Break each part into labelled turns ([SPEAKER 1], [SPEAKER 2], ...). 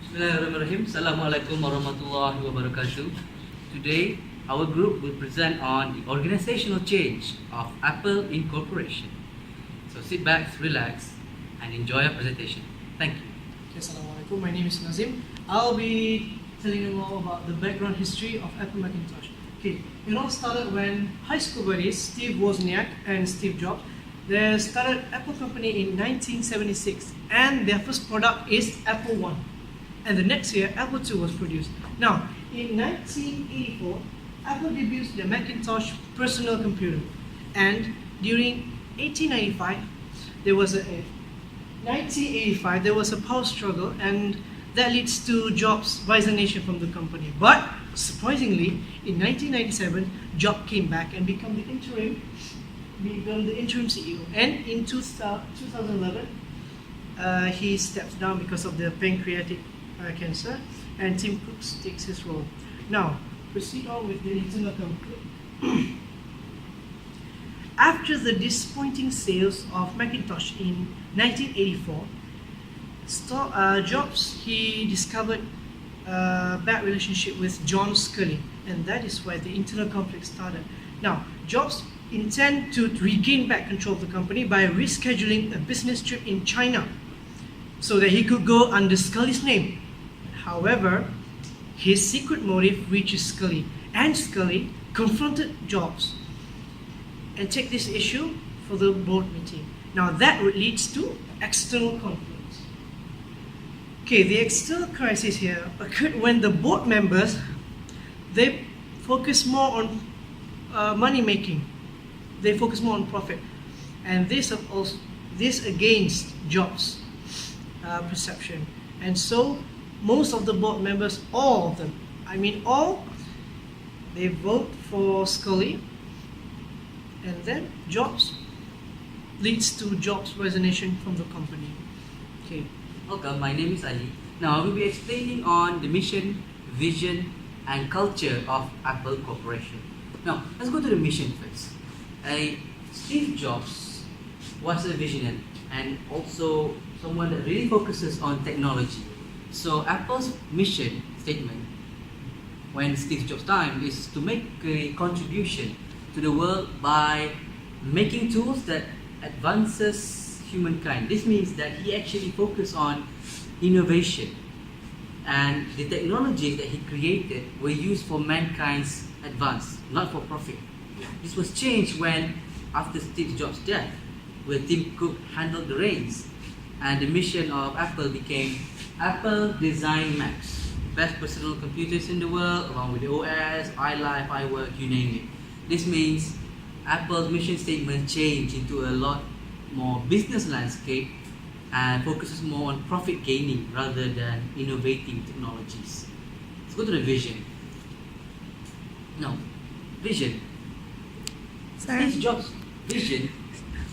[SPEAKER 1] Bismillahirrahmanirrahim. Assalamualaikum warahmatullahi wabarakatuh. Today, our group will present on the organizational change of Apple Incorporation. So sit back, relax, and enjoy our presentation. Thank you.
[SPEAKER 2] Okay, Assalamualaikum. My name is Nazim. I'll be telling you more about the background history of Apple Macintosh. Okay, it all started when high school buddies Steve Wozniak and Steve Jobs they started Apple Company in 1976, and their first product is Apple I. And the next year, Apple II was produced. Now, in 1984, Apple debuts the Macintosh personal computer, and during 1895, there was a 1985 there was a power struggle, and that leads to Jobs' resignation from the company. But surprisingly, in 1997, Jobs came back and became the interim CEO. And in 2011, he steps down because of the pancreatic cancer, and Tim Cook takes his role. Now, proceed on with the internal conflict. After the disappointing sales of Macintosh in 1984, Jobs he discovered a bad relationship with John Sculley, and that is why the internal conflict started. Now, Jobs intend to regain back control of the company by rescheduling a business trip in China so that he could go under Sculley's name. However, his secret motive reaches Sculley, and Sculley confronted Jobs and take this issue for the board meeting. Now that leads to external conflict. Okay, the external crisis here occurred when the board members they focus more on money making. They focus more on profit, and this against Jobs' perception. And so most of the board members, all of them, they vote for Sculley, and then Jobs leads to Jobs' resignation from the company. Okay.
[SPEAKER 1] Welcome, my name is Ali. Now I will be explaining on the mission, vision, and culture of Apple Corporation. Now, let's go to the mission first. Steve Jobs was a visionary and also someone that really focuses on technology. So Apple's mission statement when Steve Jobs' time is to make a contribution to the world by making tools that advances humankind. This means that he actually focused on innovation, and the technologies that he created were used for mankind's advance, not for profit. This was changed when, after Steve Jobs' death, where Tim Cook handled the reins, and the mission of Apple became Apple Design Macs, best personal computers in the world, along with the OS, iLife, iWork, you name it. This means Apple's mission statement changed into a lot more business landscape and focuses more on profit gaining rather than innovating technologies. Let's go to the vision. Now, vision. Steve Jobs' vision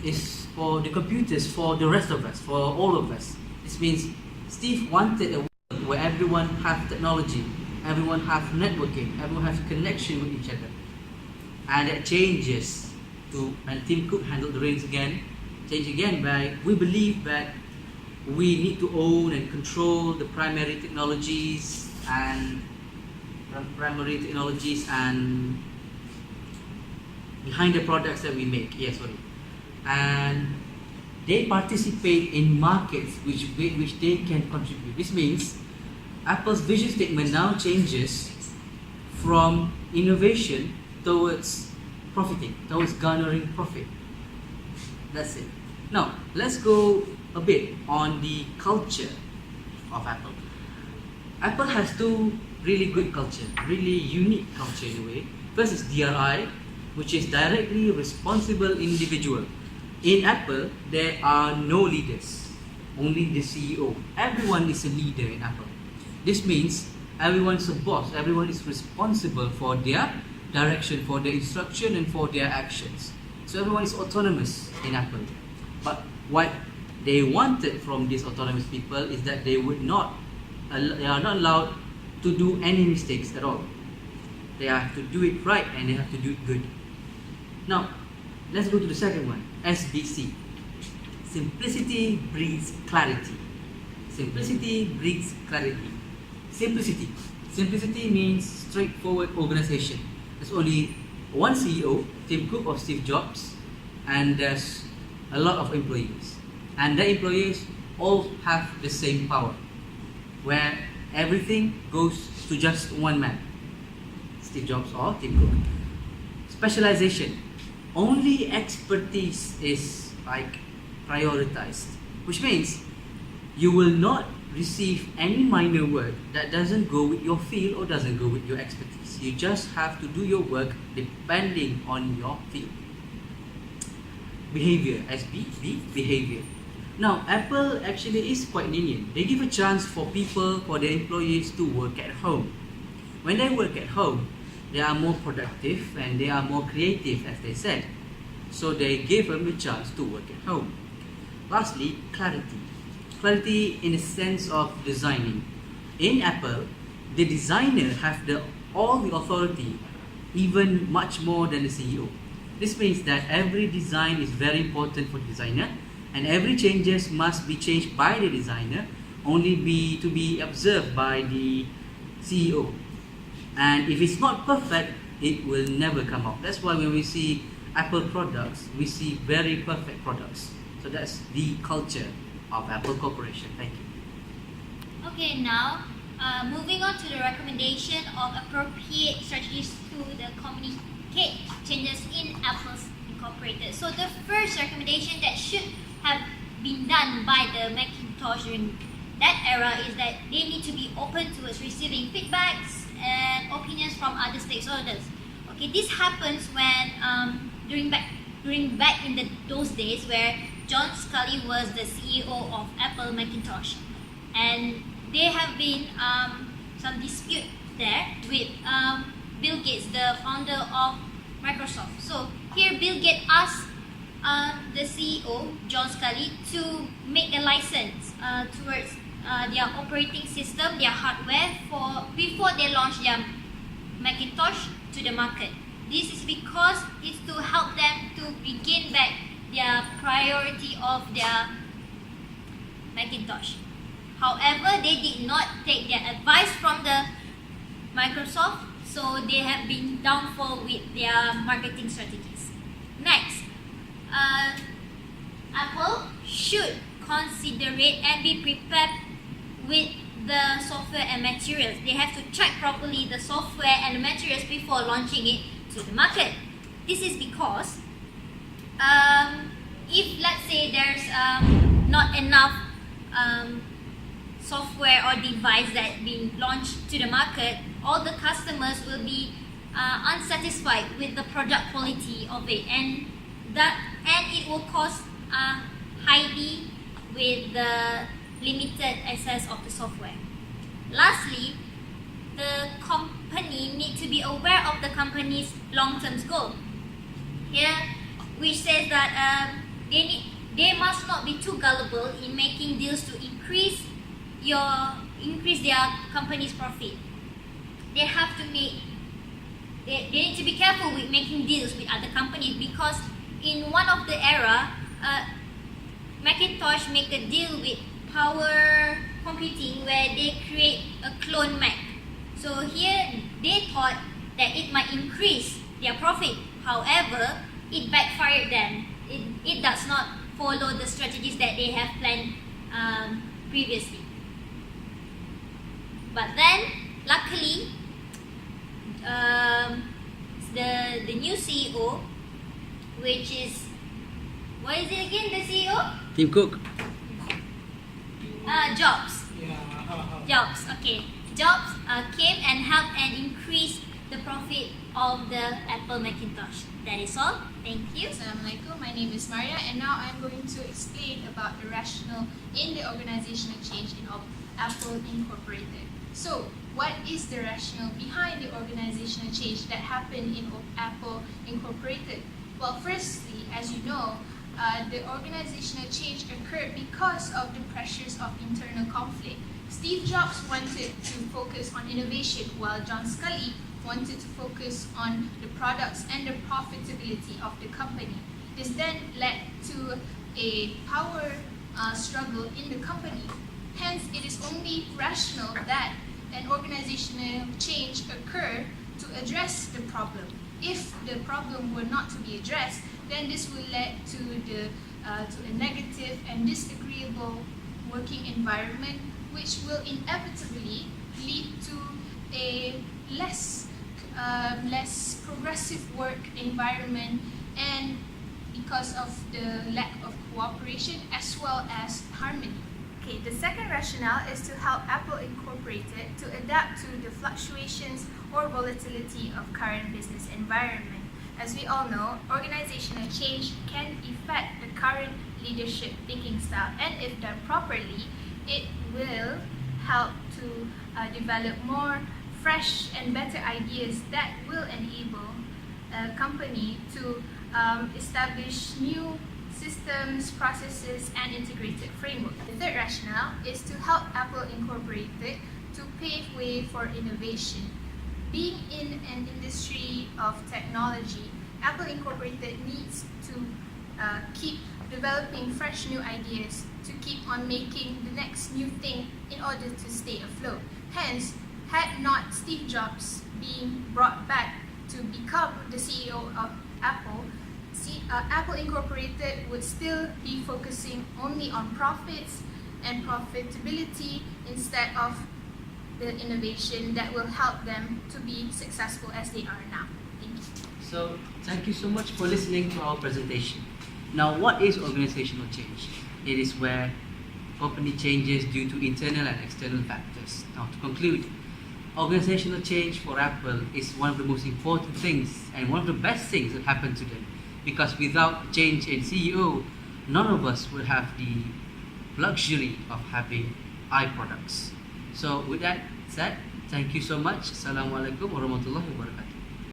[SPEAKER 1] is for the computers, for the rest of us, for all of us. This means Steve wanted a world where everyone has technology, everyone has networking, everyone has connection with each other. And that changes to, and Tim Cook handled the reins again, change again by, we believe that we need to own and control the primary technologies and behind the products that we make. And they participate in markets which they can contribute. This means Apple's vision statement now changes from innovation towards profiting, towards garnering profit. That's it. Now, let's go a bit on the culture of Apple. Apple has two really good culture, really unique culture in a way. First is DRI, which is directly responsible individual. In Apple, there are no leaders, only the CEO. Everyone is a leader in Apple. This means everyone is a boss, everyone is responsible for their direction, for their instruction, and for their actions. So everyone is autonomous in Apple. But what they wanted from these autonomous people is that they are not allowed to do any mistakes at all. They have to do it right and they have to do it good. Now, let's go to the second one, SBC. Simplicity breeds clarity. Simplicity breeds clarity. Simplicity. Simplicity means straightforward organization. There's only one CEO, Tim Cook or Steve Jobs, and there's a lot of employees. And the employees all have the same power, where everything goes to just one man, Steve Jobs or Tim Cook. Specialization. Only expertise is like prioritized, which means you will not receive any minor work that doesn't go with your field or doesn't go with your expertise. You just have to do your work depending on your field. Behavior, behavior. Now, Apple actually is quite lenient. They give a chance for people, for their employees to work at home. When they work at home, they are more productive and they are more creative, as they said. So they give them a chance to work at home. Lastly, clarity. Clarity in the sense of designing. In Apple, the designer have all the authority, even much more than the CEO. This means that every design is very important for the designer, and every changes must be changed by the designer, only to be observed by the CEO. And if it's not perfect, it will never come out. That's why when we see Apple products, we see very perfect products. So that's the culture of Apple Corporation. Thank you.
[SPEAKER 3] Okay, now moving on to the recommendation of appropriate strategies to the communicate changes in Apple's Incorporated. So the first recommendation that should have been done by the Macintosh during that era is that they need to be open towards receiving feedbacks and opinions from other stakeholders. Okay, this happens when during back in those days where John Scully was the CEO of Apple Macintosh, and there have been some dispute there with Bill Gates, the founder of Microsoft. So here Bill Gates asked the CEO, John Scully, to make a license towards their operating system, their hardware, before they launch their Macintosh to the market. This is because it's to help them to regain back their priority of their Macintosh. However, they did not take their advice from the Microsoft, so they have been downfall with their marketing strategies. Next, Apple should consider it and be prepared with the software and materials. They have to check properly the software and the materials before launching it to the market. This is because if let's say there's not enough software or device that being launched to the market, all the customers will be unsatisfied with the product quality of it, and it will cause highly with the limited access of the software. Lastly, the company need to be aware of the company's long-term goal. Here, which says that they must not be too gullible in making deals to increase their company's profit. They need to be careful with making deals with other companies, because in one of the era, Macintosh make a deal with Power Computing where they create a clone Mac. So here they thought that it might increase their profit. However, it backfired them. It does not follow the strategies that they have planned previously. But then, luckily, the new CEO, which is, what is it again, the CEO?
[SPEAKER 1] Tim Cook.
[SPEAKER 3] Jobs. Jobs, okay. Jobs came and helped and increased the profit of the Apple Macintosh. That is all. Thank you.
[SPEAKER 4] Assalamualaikum. My name is Maria, and now I'm going to explain about the rationale in the organizational change in Apple Incorporated. So, what is the rationale behind the organizational change that happened in Apple Incorporated? Well, firstly, as you know, the organizational change occurred because of the pressures of internal conflict. Steve Jobs wanted to focus on innovation, while John Scully wanted to focus on the products and the profitability of the company. This then led to a power struggle in the company. Hence, it is only rational that an organizational change occur to address the problem. If the problem were not to be addressed, then this will lead to a negative and disagreeable working environment, which will inevitably lead to a less progressive work environment, and because of the lack of cooperation as well as harmony.
[SPEAKER 5] Okay, the second rationale is to help Apple Incorporated to adapt to the fluctuations or volatility of current business environment. As we all know, organizational change can affect the current leadership thinking style, and if done properly, it will help to develop more fresh and better ideas that will enable a company to establish new systems, processes, and integrated framework. The third rationale is to help Apple Incorporated to pave way for innovation. Being in an industry of technology, Apple Incorporated needs to keep developing fresh new ideas to keep on making the next new thing in order to stay afloat. Hence, had not Steve Jobs being brought back to become the CEO of Apple, Apple Incorporated would still be focusing only on profits and profitability instead of the innovation that will help them to be successful as they are now. Thank you.
[SPEAKER 1] So, thank you so much for listening to our presentation. Now, what is organizational change? It is where company changes due to internal and external factors. Now, to conclude, organizational change for Apple is one of the most important things and one of the best things that happened to them, because without change in CEO, none of us would have the luxury of having iProducts. So with that said, thank you so much. Assalamualaikum warahmatullahi wabarakatuh.